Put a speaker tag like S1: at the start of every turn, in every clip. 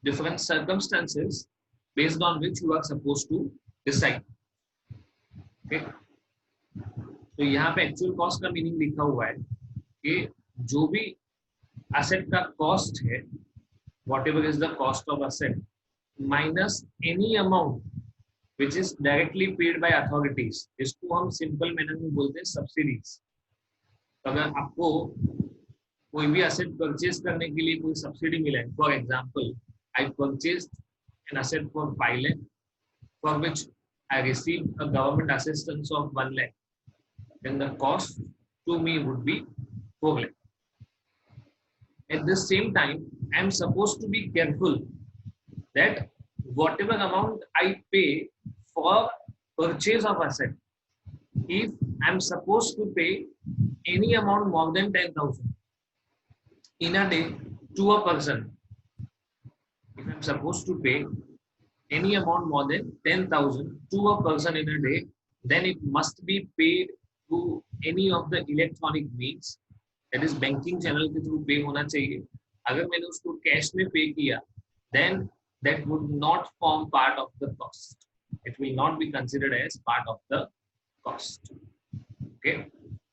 S1: different circumstances based on which you are supposed to decide. Okay, तो यहाँ पे actual cost का meaning लिखा हुआ है कि जो भी एसेट का कॉस्ट है, whatever is the cost of asset minus any amount which is directly paid by authorities, इसको हम सिंपल मैनर में बोलते हैं सब्सिडीज। अगर आपको कोई भी एसेट परचेज करने के लिए कोई सब्सिडी मिला है, for example I purchased an asset for 5 lakh for which I received a government assistance of 1 lakh, then the cost to me would be 4 lakh. At the same time, I am supposed to be careful that whatever amount I pay for purchase of asset, if I am supposed to pay any amount more than 10,000 in a day to a person, if I am supposed to pay any amount more than 10,000 to a person in a day, then it must be paid to any of the electronic means, that is banking channel के through पे होना चाहिए। अगर मैंने उसको cash में पे किया, then that would not form part of the cost. It will not be considered as part of the cost. Okay,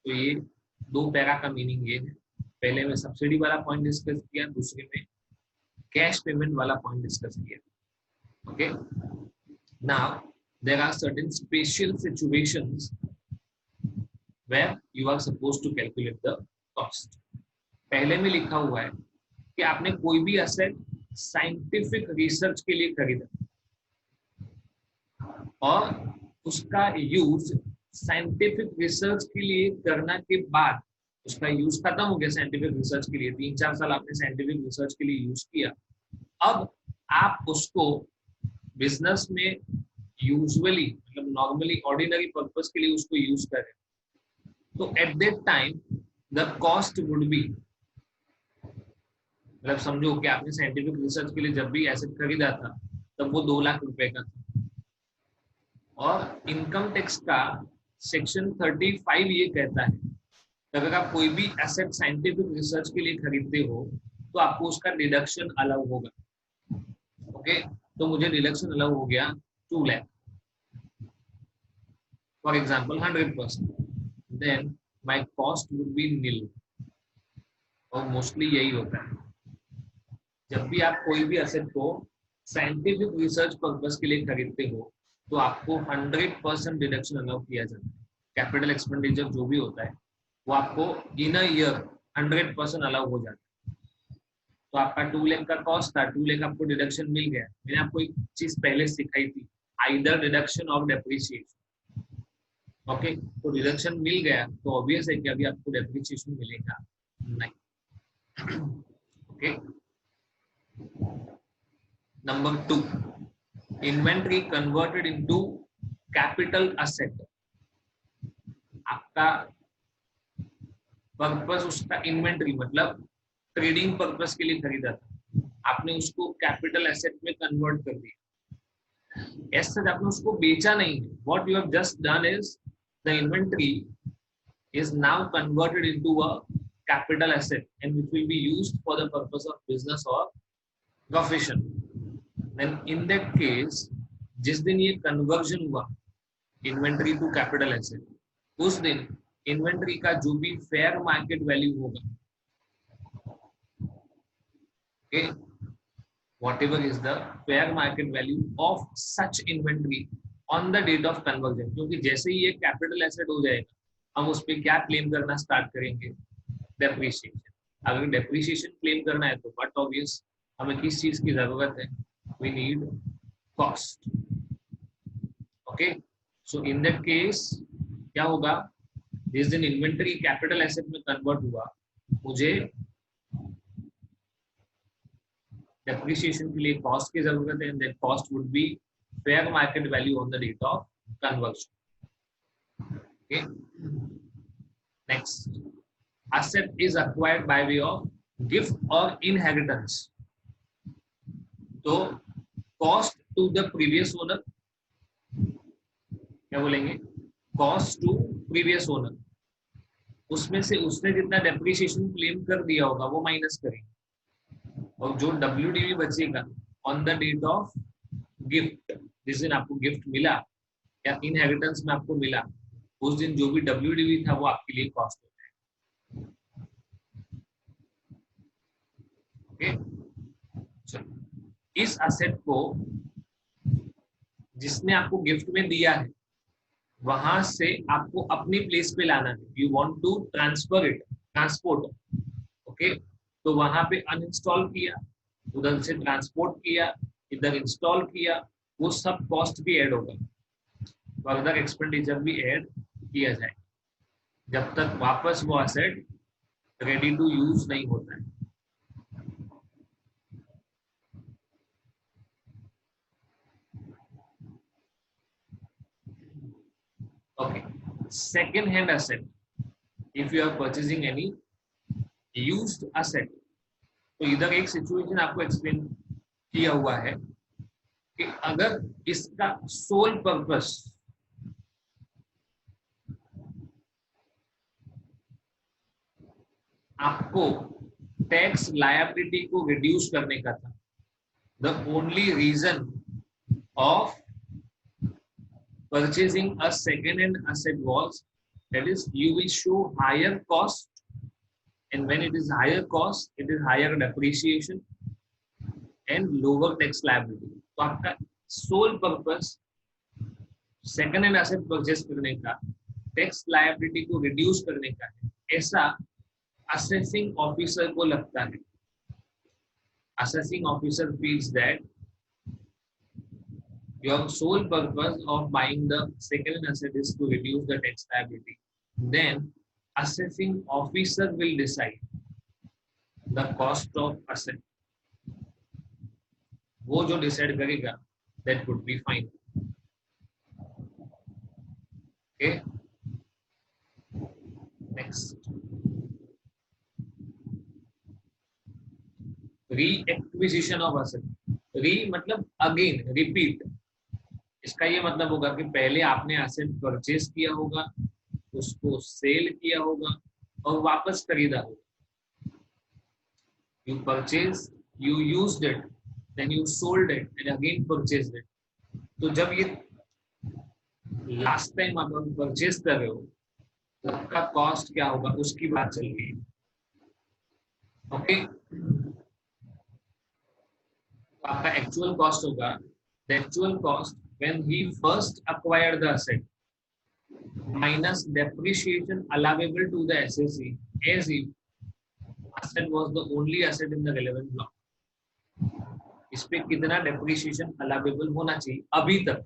S1: तो ये दो पैरा का मीनिंग ये है। पहले में सब्सिडी वाला पॉइंट डिस्कस किया, दूसरे में कैश पेमेंट वाला पॉइंट डिस्कस किया। Okay, now there are certain special situations where you are supposed to calculate the cost. पहले में लिखा हुआ है कि आपने कोई भी एसेट साइंटिफिक रिसर्च के लिए खरीदा और उसका यूज साइंटिफिक रिसर्च के लिए करने के बाद उसका यूज खत्म हो गया। साइंटिफिक रिसर्च के लिए 3-4 साल आपने साइंटिफिक रिसर्च के लिए यूज किया, अब आप उसको बिजनेस में यूजुअली मतलब नॉर्मली ऑर्डिनरी पर्पस के लिए उसको यूज करें, तो at that time the cost would B, मतलब समझो कि आपने साइंटिफिक रिसर्च के लिए जब भी एसेट खरीदा था तब वो 2 लाख रुपए का था, और इनकम टैक्स का सेक्शन 35 ये कहता है कि अगर आप कोई भी एसेट साइंटिफिक रिसर्च के लिए खरीदते हो तो आपको उसका डिडक्शन अलाउ होगा। ओके, तो मुझे डिडक्शन अलाउ हो गया 2 lakh for example 100%, then my cost would be nil। और मोस्टली यही होता है जब भी आप कोई भी एसेट को साइंटिफिक रिसर्च पर्पस के लिए खरीदते हो तो आपको 100% डिडक्शन अलाउ किया जाता है। कैपिटल एक्सपेंडिचर जो भी होता है वो आपको इन अ ईयर 100% अलाउ हो जाता है। तो आपका 2 लाख का कॉस्ट था, 2 लाख आपको डिडक्शन मिल गया। मैंने आपको एक चीज पहले सिखाई थी, आइदर डिडक्शन और डेप्रिसिएशन। ओके, तो डिडक्शन मिल गया तो ऑब्वियस है कि अभी आपको डेप्रिसिएशन मिलेगा नहीं। Okay, number 2, inventory converted into capital asset. आपका पर्पस उसका इन्वेंट्री मतलब ट्रेडिंग पर्पस के लिए खरीदा था, आपने उसको कैपिटल एसेट में कन्वर्ट कर दिया। ऐसा आपने उसको बेचा नहीं है। What you have just done is the inventory is now converted into a capital asset and which will be used for the purpose of business or profession। then in that case जिस दिन ये conversion हुआ inventory to capital asset, उस दिन inventory का जो भी fair market value होगा, okay, whatever is the fair market value of such inventory on the date of conversion, क्योंकि जैसे ही ये कैपिटल एसेट हो जाएगा हम उस पर क्या क्लेम करना स्टार्ट करेंगे, डेप्रिसिएशन। अगर डेप्रिसिएशन क्लेम करना है तो बट ऑब्वियस हमें किस चीज की जरूरत है, we need cost. Okay, so in that case क्या होगा, जिस दिन इन्वेंटरी कैपिटल एसेट में कन्वर्ट हुआ मुझे डेप्रिसिएशन के लिए कॉस्ट की जरूरत है, and that cost would be fair market value on the date of conversion। Okay, next, asset is acquired by way of gift or inheritance। तो cost to the previous owner, क्या बोलेंगे, cost to previous owner, उसमें से उसने जितना depreciation claim कर दिया होगा वो माइनस करेंगे, और जो WDV बचेगा on the date of gift, जिस दिन आपको गिफ्ट मिला या इनहेरिटेंस में आपको मिला, उस दिन जो भी WDV था वो आपके लिए कॉस्ट होता है। ओके, चलो इस असेट को जिसने आपको गिफ्ट में दिया है वहां से आपको अपनी प्लेस पे लाना है, you want to transfer it, transport. Okay, तो वहां पे अनइंस्टॉल किया, उधर से ट्रांसपोर्ट किया, इधर इंस्टॉल किया, वो सब कॉस्ट भी ऐड होगा, फर्दर एक्सपेंडिचर भी ऐड किया जाए जब तक वापस वो असेट रेडी टू यूज नहीं होता है। Okay, second hand asset, if you are purchasing any used asset, तो इधर एक सिचुएशन आपको एक्सप्लेन किया हुआ है कि अगर इसका सोल पर्पस आपको टैक्स लायबिलिटी को रिड्यूस करने का था, the only reason of purchasing a second-hand asset was that is you will show higher cost, and when it is higher cost, it is higher depreciation and lower tax liability. तो आपका sole purpose second hand asset purchase करने का tax liability को reduce करने का है, ऐसा assessing officer को लगता है। Assessing officer feels that your sole purpose of buying the second asset is to reduce the tax liability, then assessing officer will decide the cost of asset. वो जो डिसाइड करेगा that would be fine. Okay, next, re-acquisition of asset. री मतलब again, repeat. इसका ये मतलब होगा कि पहले आपने एसेट परचेज किया होगा, उसको सेल किया होगा और वापस खरीदा होगा। You purchase, you used it, then you sold it and again purchased it. तो जब ये लास्ट टाइम आप परचेज कर रहे हो तो आपका कॉस्ट क्या होगा उसकी बात चल रही है। ओके, आपका एक्चुअल कॉस्ट होगा, the actual cost when he first acquired the asset minus depreciation allowable to the assessee as if asset was the only asset in the relevant block. इस पे कितना depreciation allowable होना चाहिए अभी तक,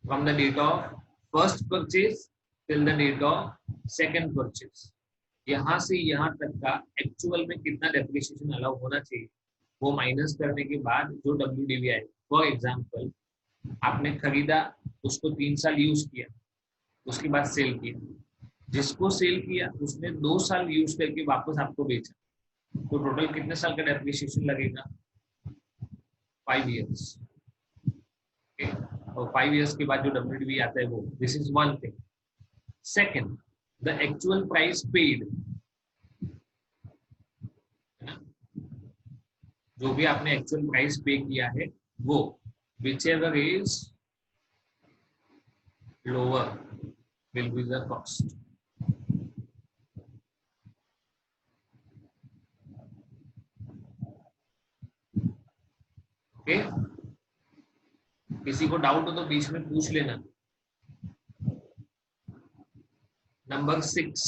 S1: from the date of first purchase till the date of second purchase, यहाँ से यहाँ तक का एक्चुअल में कितना डेप्रिसिएशन अलाउ होना चाहिए वो माइनस करने के बाद जो WDV आए। फॉर एग्जाम्पल, आपने खरीदा, उसको 3 साल यूज किया, उसके बाद सेल किया, जिसको सेल किया उसने 2 साल यूज करके वापस आपको बेचा, तो टोटल कितने साल का डेप्रिसिएशन लगेगा? 5 इयर्स। और 5 इयर्स के बाद जो WDV आता है वो, this is one thing. Second, the actual price paid, जो भी आपने एक्चुअल प्राइस पे किया है वो, whichever is lower will be the cost. Okay, किसी को डाउट हो तो बीच में पूछ लेना। Number 6,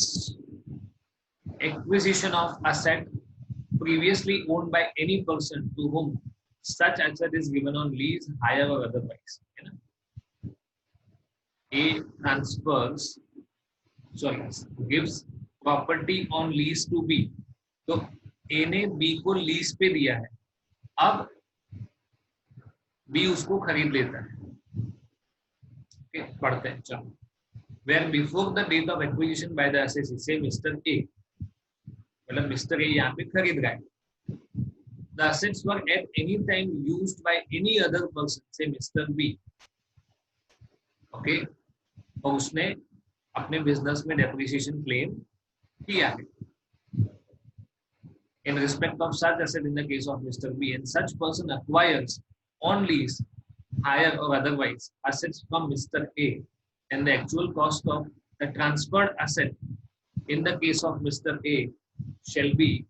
S1: acquisition of asset previously owned by any person to whom such asset is given on lease, hire or otherwise. A transfers, sorry, gives property on lease to B. तो A ने B को lease पे दिया है, अब B उसको खरीद लेता है। okay, पढ़ते हैं, चलो। Where before the date of acquisition by the assessee, say Mr. A, मतलब मिस्टर ए यहाँ पे खरीद रहा है। The assets were at any time used by any other person, say Mr. B. Okay, और उसने अपने बिजनेस में डेप्रिसिएशन क्लेम किया है। in respect of such asset in the case of Mr. B, and such person acquires on lease, hire or otherwise assets from Mr. A, and the actual cost of the transferred asset in the case of Mr. A shall be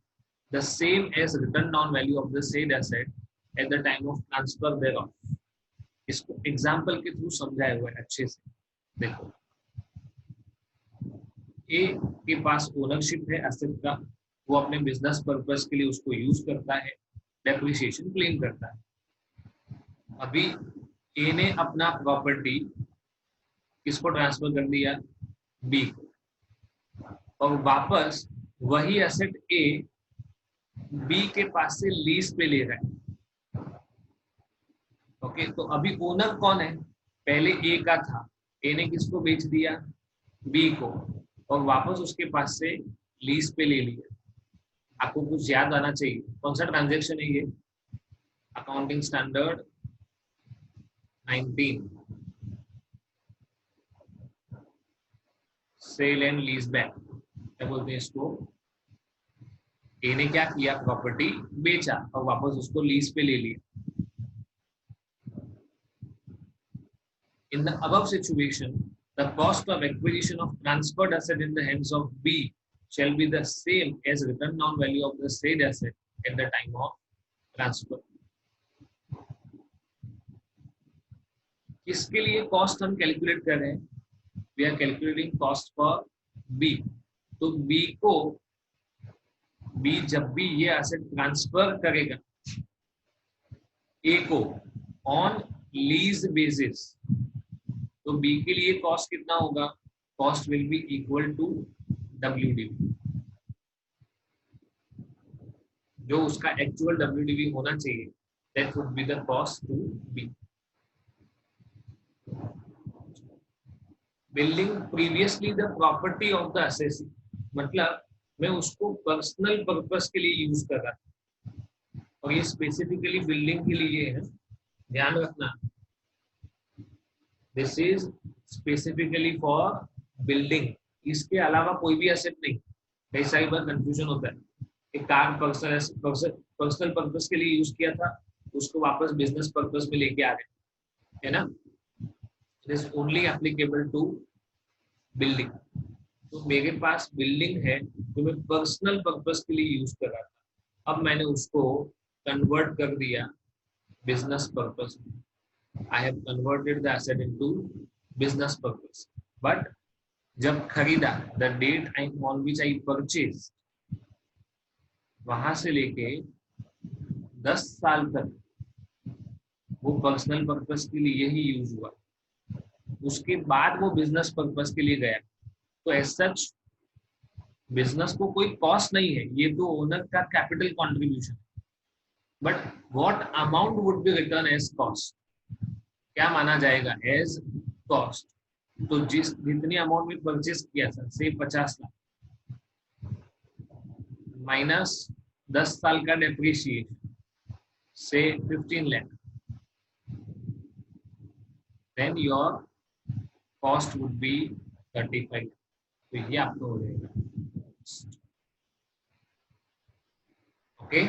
S1: the same as written down value of the said asset at the time of transfer thereof. इसको example के through समझाया हुआ है अच्छे से. देखो, ए के पास ownership है एसेट का, वो अपने बिजनेस पर्पस के लिए उसको यूज करता है, डेप्रिसिएशन क्लेम करता है. अभी ए ने अपना प्रॉपर्टी किसको ट्रांसफर कर दिया, बी को, और वापस वही एसेट ए बी के पास से लीज पे ले रहा है. ओके, तो अभी ओनर कौन है, पहले ए का था, ए ने किसको बेच दिया, बी को, और वापस उसके पास से लीज पे ले लिया. आपको कुछ याद आना चाहिए, कौन सा ट्रांजैक्शन है ये, accounting standard 19, sale and lease back. क्या बोलते हैं इसको, ए ने क्या किया, प्रॉपर्टी बेचा और वापस उसको लीज पे ले लिया. In the above situation, the cost of acquisition of transferred asset in the hands of B shall be the same as written down value of the said asset at the time of transfer. किसके लिए cost हम calculate कर रहे हैं, we are calculating cost for B. तो B को, B जब भी ये एसेट ट्रांसफर करेगा ए को ऑन लीज बेसिस, तो बी के लिए कॉस्ट कितना होगा, cost will be equal to WDV, जो उसका एक्चुअल WDV होना चाहिए, that would be the cost to B. Building previously the property of the assessee, मतलब मैं उसको पर्सनल पर्पस के लिए यूज कर रहा था, और ये स्पेसिफिकली बिल्डिंग के लिए है, ध्यान रखना. This is specifically for building, इसके अलावा कोई भी एसेट नहीं. कई सारी बार कंफ्यूजन होता है कि कार पर्सनल पर्पस के लिए यूज किया था, उसको वापस बिजनेस पर्पस में लेके आ रहे है ना. It is only applicable to building. तो मेरे पास बिल्डिंग है जो मैं पर्सनल पर्पस के लिए यूज कर रहा था, अब मैंने उसको कन्वर्ट कर दिया बिजनेस पर्पस में. I have converted the asset into business purpose. But जब खरीदा, the date on which I purchased, वहां से लेके 10 साल तक वो पर्सनल पर्पस के लिए ही यूज हुआ. उसके बाद वो बिजनेस पर्पस के लिए गया, तो एज सच बिजनेस को कोई कॉस्ट नहीं है, ये तो ओनर का कैपिटल कॉन्ट्रीब्यूशन है. But what amount would be return as cost, क्या माना जाएगा एज कॉस्ट. तो जितनी अमाउंट में परचेस किया था, से 50 लाख माइनस 10 साल का डेप्रिसिएशन से 15 lakh, then your cost would be 35. तो ये आपको हो जाएगा. ओके,